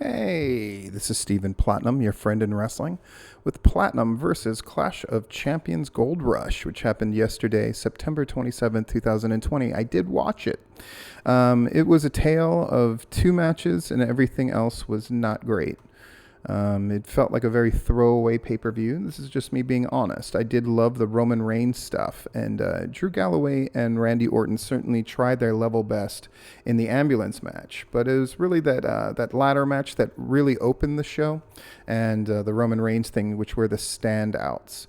Hey, this is Stephen Platinum, your friend in wrestling, with Platinum versus Clash of Champions Gold Rush, which happened yesterday, September 27th, 2020. I did watch it. It was a tale of two matches, and everything else was not great. It felt like a very throwaway pay-per-view. This is just me being honest. I did love the Roman Reigns stuff, and Drew Galloway and Randy Orton certainly tried their level best in the ambulance match. But it was really that ladder match that really opened the show, and the Roman Reigns thing, which were the standouts.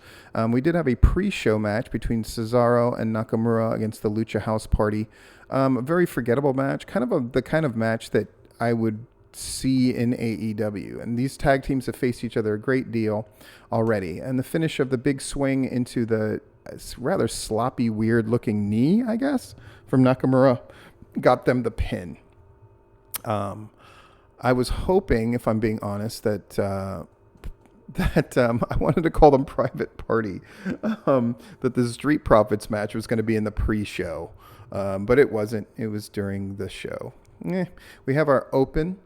We did have a pre-show match between Cesaro and Nakamura against the Lucha House Party. A very forgettable match, the kind of match that I would see in AEW. And these tag teams have faced each other a great deal already. And the finish of the big swing into the rather sloppy, weird looking knee, I guess, from Nakamura got them the pin. I was hoping, if I'm being honest, that I wanted to call them Private Party, that the Street Profits match was going to be in the pre-show, but it wasn't. It was during the show. We have our open.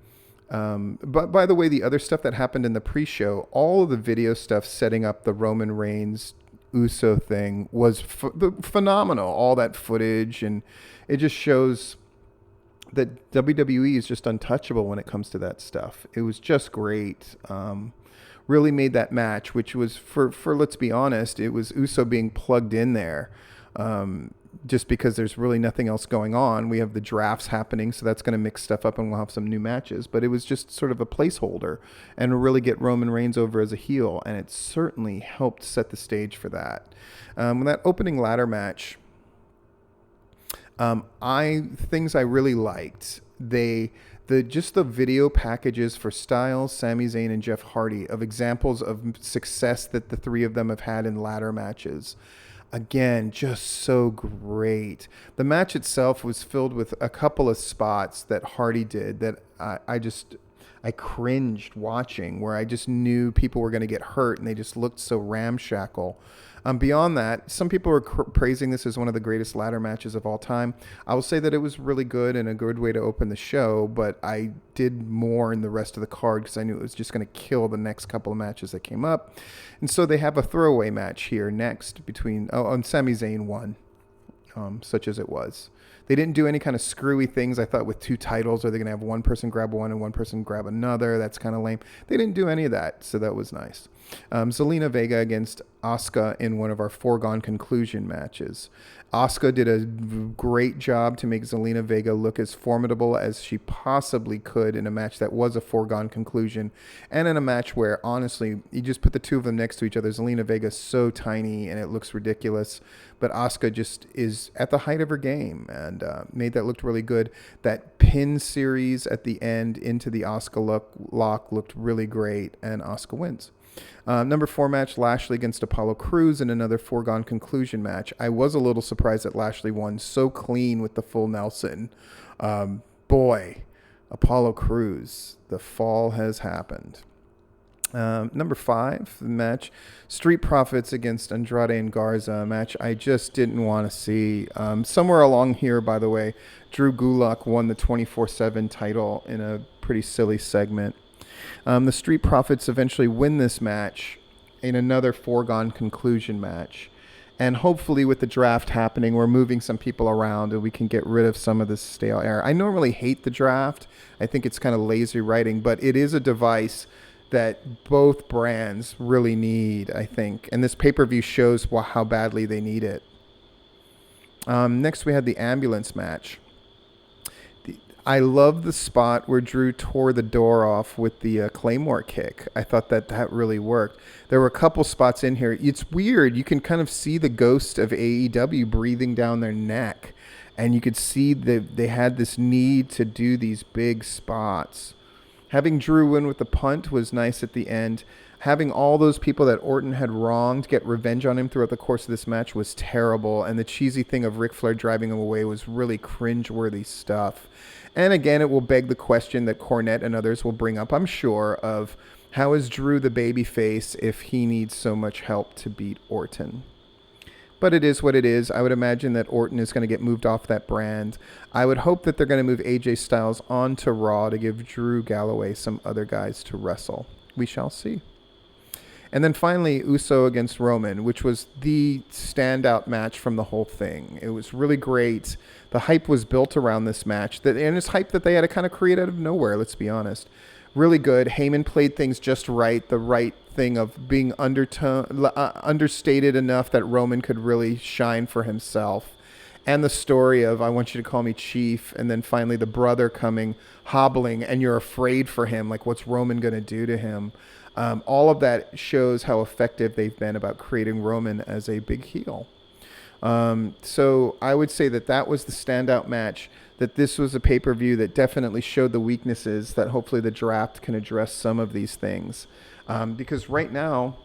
But by the way, the other stuff that happened in the pre-show, all of the video stuff setting up the Roman Reigns Uso thing was phenomenal. All that footage, and it just shows that WWE is just untouchable when it comes to that stuff. It was just great. Really made that match, which was for let's be honest, it was Uso being plugged in there. Just because there's really nothing else going on. We have the drafts happening, so that's going to mix stuff up and we'll have some new matches. But it was just sort of a placeholder and really get Roman Reigns over as a heel, and it certainly helped set the stage for that. When that opening ladder match, things I really liked, the video packages for Styles, Sami Zayn, and Jeff Hardy of examples of success that the three of them have had in ladder matches. Again, just so great. The match itself was filled with a couple of spots that Hardy did that I cringed watching, where I just knew people were going to get hurt and they just looked so ramshackle. Beyond that, some people are praising this as one of the greatest ladder matches of all time. I will say that it was really good and a good way to open the show, but I did more in the rest of the card because I knew it was just going to kill the next couple of matches that came up. And so they have a throwaway match here next between, and Sami Zayn won, such as it was. They didn't do any kind of screwy things. I thought with two titles, are they going to have one person grab one and one person grab another? That's kind of lame. They didn't do any of that, so that was nice. Zelina Vega against Asuka in one of our foregone conclusion matches. Asuka did a great job to make Zelina Vega look as formidable as she possibly could in a match that was a foregone conclusion, and in a match where, honestly, you just put the two of them next to each other. Zelina Vega is so tiny and it looks ridiculous, but Asuka just is at the height of her game and made that look really good. That pin series at the end into the Asuka lock looked really great, and Asuka wins. Number 4 match, Lashley against Apollo Crews in another foregone conclusion match. I was a little surprised that Lashley won so clean with the full Nelson. Boy, Apollo Crews, the fall has happened. Number 5 match, Street Profits against Andrade and Garza, a match I just didn't want to see. Somewhere along here, by the way, Drew Gulak won the 24/7 title in a pretty silly segment. The Street Profits eventually win this match in another foregone conclusion match. And hopefully with the draft happening, we're moving some people around and we can get rid of some of this stale air. I normally hate the draft. I think it's kind of lazy writing, but it is a device that both brands really need, I think. And this pay-per-view shows how badly they need it. Next, we had the ambulance match. I love the spot where Drew tore the door off with the Claymore kick. I thought that really worked. There were a couple spots in here. It's weird. You can kind of see the ghost of AEW breathing down their neck. And you could see that they had this need to do these big spots. Having Drew win with the punt was nice at the end. Having all those people that Orton had wronged get revenge on him throughout the course of this match was terrible. And the cheesy thing of Ric Flair driving him away was really cringeworthy stuff. And again, it will beg the question that Cornette and others will bring up, I'm sure, of how is Drew the babyface if he needs so much help to beat Orton? But it is what it is. I would imagine that Orton is going to get moved off that brand. I would hope that they're going to move AJ Styles onto Raw to give Drew Galloway some other guys to wrestle. We shall see. And then finally, Uso against Roman, which was the standout match from the whole thing. It was really great. The hype was built around this match, and it's hype that they had to kind of create out of nowhere, let's be honest. Really good. Heyman played things just right, the right thing of being understated enough that Roman could really shine for himself. And the story of, I want you to call me Chief, and then finally the brother coming, hobbling, and you're afraid for him, like what's Roman going to do to him? All of that shows how effective they've been about creating Roman as a big heel. So I would say that was the standout match, that this was a pay-per-view that definitely showed the weaknesses, that hopefully the draft can address some of these things. Because right now,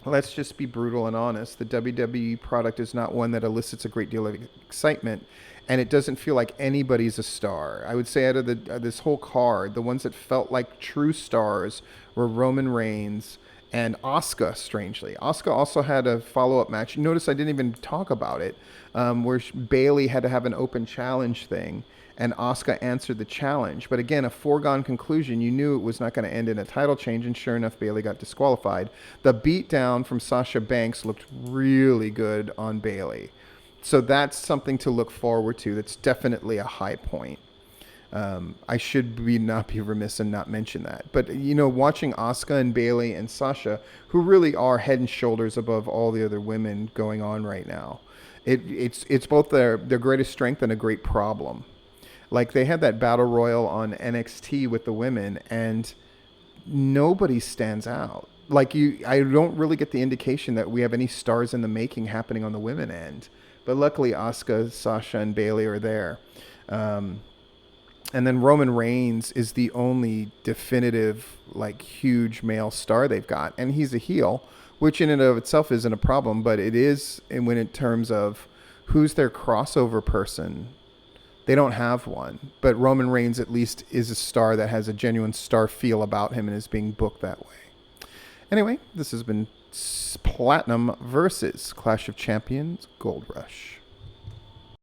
let's just be brutal and honest, the WWE product is not one that elicits a great deal of excitement, and it doesn't feel like anybody's a star. I would say out of this whole card, the ones that felt like true stars were Roman Reigns and Asuka, strangely. Asuka also had a follow-up match. Notice I didn't even talk about it, where Bayley had to have an open challenge thing, and Asuka answered the challenge. But again, a foregone conclusion. You knew it was not going to end in a title change, and sure enough, Bayley got disqualified. The beatdown from Sasha Banks looked really good on Bayley. So that's something to look forward to. That's definitely a high point. I should not be remiss and not mention that. But, watching Asuka and Bayley and Sasha, who really are head and shoulders above all the other women going on right now, it's both their greatest strength and a great problem. Like, they had that battle royal on NXT with the women, and nobody stands out. Like, I don't really get the indication that we have any stars in the making happening on the women end. But luckily, Asuka, Sasha, and Bayley are there. And then Roman Reigns is the only definitive, huge male star they've got. And he's a heel, which in and of itself isn't a problem. But it is, and when in terms of who's their crossover person, they don't have one. But Roman Reigns at least is a star that has a genuine star feel about him and is being booked that way. Anyway, this has been Platinum versus Clash of Champions Gold Rush.